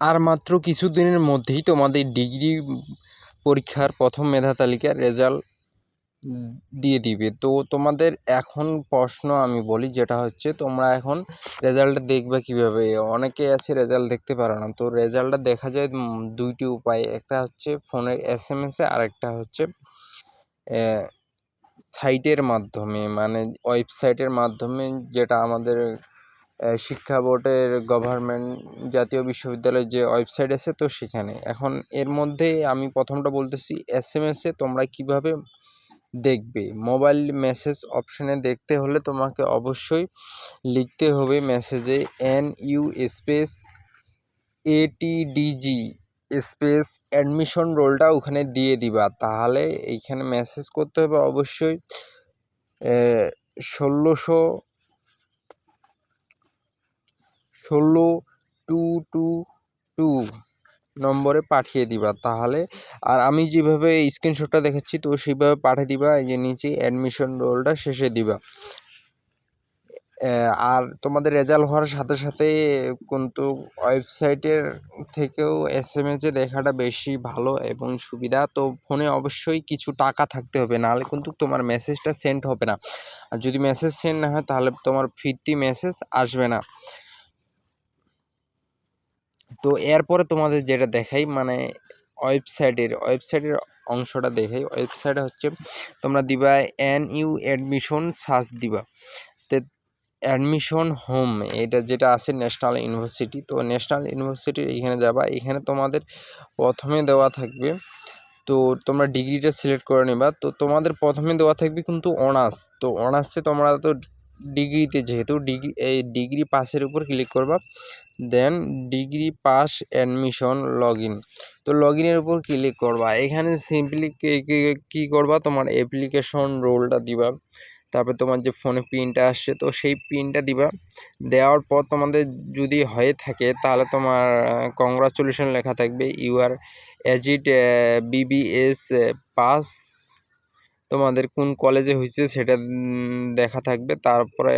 আর মাত্র কিছুদিনের মধ্যেই তোমাদের ডিগ্রি পরীক্ষার প্রথম মেধা তালিকার রেজাল্ট দিয়ে দিবে। তো তোমাদের এখন প্রশ্ন আমি বলি, যেটা হচ্ছে তোমরা এখন রেজাল্টটা দেখবে কিভাবে। অনেকে আছে রেজাল্ট দেখতে পারে না। তো রেজাল্টটা দেখা যায় দুইটি উপায়, একটা হচ্ছে ফোনের SMS-এ, আর একটা হচ্ছে সাইটের মাধ্যমে, মানে ওয়েবসাইটের মাধ্যমে, যেটা আমাদের শিক্ষা বোর্ডের গভর্নমেন্ট জাতীয় বিশ্ববিদ্যালয়ের যে ওয়েবসাইট আছে, তো সেখানে। এখন এর মধ্যে আমি প্রথমটা বলতেছি, SMS-এ তোমরা কিভাবে দেখবে। মোবাইল মেসেজ অপশানে দেখতে হলে তোমাকে অবশ্যই লিখতে হবে মেসেজে NU space ATDG space admission রোলটা ওখানে দিয়ে দিবা। তাহলে এইখানে মেসেজ করতে হবে অবশ্যই 16222 নম্বরে পাঠিয়ে দিবা। তাহলে আর আমি যেভাবে স্ক্রিনশটটা দেখাচ্ছি, তো সেইভাবে পাঠিয়ে দিবা। এই যে নিচে অ্যাডমিশন রোলটা শেষে দিবা। আর তোমাদের রেজাল্ট হওয়ার সাথে সাথে কিন্তু ওয়েবসাইটের থেকেও SMS-এ দেখাটা বেশি ভালো এবং সুবিধা। তো ফোনে অবশ্যই কিছু টাকা থাকতে হবে, নাহলে কিন্তু তোমার মেসেজটা সেন্ড হবে না। আর যদি মেসেজ সেন্ড না হয়, তাহলে তোমার ফিরতি মেসেজ আসবে না। তো এরপরে তোমাদের যেটা দেখাই, মানে ওয়েবসাইটের অংশটা দেখাই। ওয়েবসাইটে হচ্ছে তোমরা দিবা NU অ্যাডমিশন সার্চ দিবা। তো অ্যাডমিশন হোম, এটা যেটা আছে ন্যাশনাল ইউনিভার্সিটি, তো ন্যাশনাল ইউনিভার্সিটির এখানে যাবা। এখানে তোমাদের প্রথমে দেওয়া থাকবে, তো তোমরা ডিগ্রিটা সিলেক্ট করে নেবা। তো তোমাদের প্রথমে দেওয়া থাকবে কিন্তু অনার্স। তো অনার্সে তোমরা তো ডিগ্রিতে, যেহেতু ডিগ্রি পাসের উপর ক্লিক করবা, then degree pass admission log in. তো লগ ইনের উপর ক্লিক করবা। এখানে সিম্পলি কী করবা, তোমার অ্যাপ্লিকেশন রোলটা দিবা। তারপর তোমার যে ফোনে পিনটা আসছে, তো সেই পিনটা দিবা। দেওয়ার পর তোমাদের যদি হয়ে থাকে, তাহলে তোমার কংগ্রাচুলেশন লেখা থাকবে, ইউ আর এজিট BBS পাস। তোমাদের কোন কলেজে হয়েছে সেটা দেখা থাকবে। তারপরে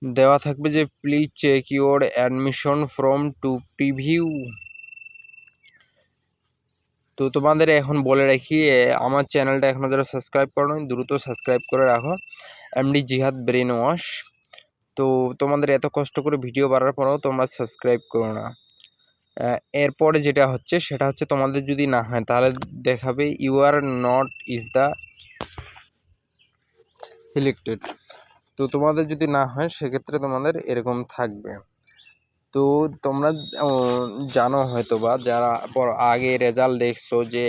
দেওয়া থাকবে যে please check your admission form to preview. তো তোমাদের এখন বলে রাখি, আমার চ্যানেলটা এখনও যারা সাবস্ক্রাইব করো নি, দ্রুত সাবস্ক্রাইব করে রাখো, MD জিহাদ ব্রেন ওয়াশ। তো তোমাদের এত কষ্ট করে ভিডিও বানার পরেও তোমরা সাবস্ক্রাইব করো না। এরপরে যেটা হচ্ছে, সেটা হচ্ছে তোমাদের যদি না হয়, তাহলে দেখাবে you are not is the selected. তো তোমাদের যদি না হয়, সেক্ষেত্রে তোমাদের এরকম থাকবে। তো তোমরা জানো হয়তো বা, যারা আগে রেজাল্ট দেখছো, যে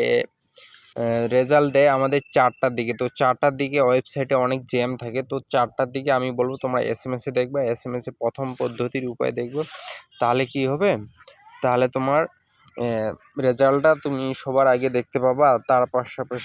রেজাল্ট দেয় আমাদের 4টার দিকে। তো 4টার দিকে ওয়েবসাইটে অনেক জ্যাম থাকে। তো 4টার দিকে আমি বলবো তোমরা SMS-এ দেখবে, SMS-এ প্রথম পদ্ধতির উপায় দেখবে। তাহলে কি হবে, তাহলে তোমার রেজাল্টটা তুমি সবার আগে দেখতে পাবা। তার পাশাপাশি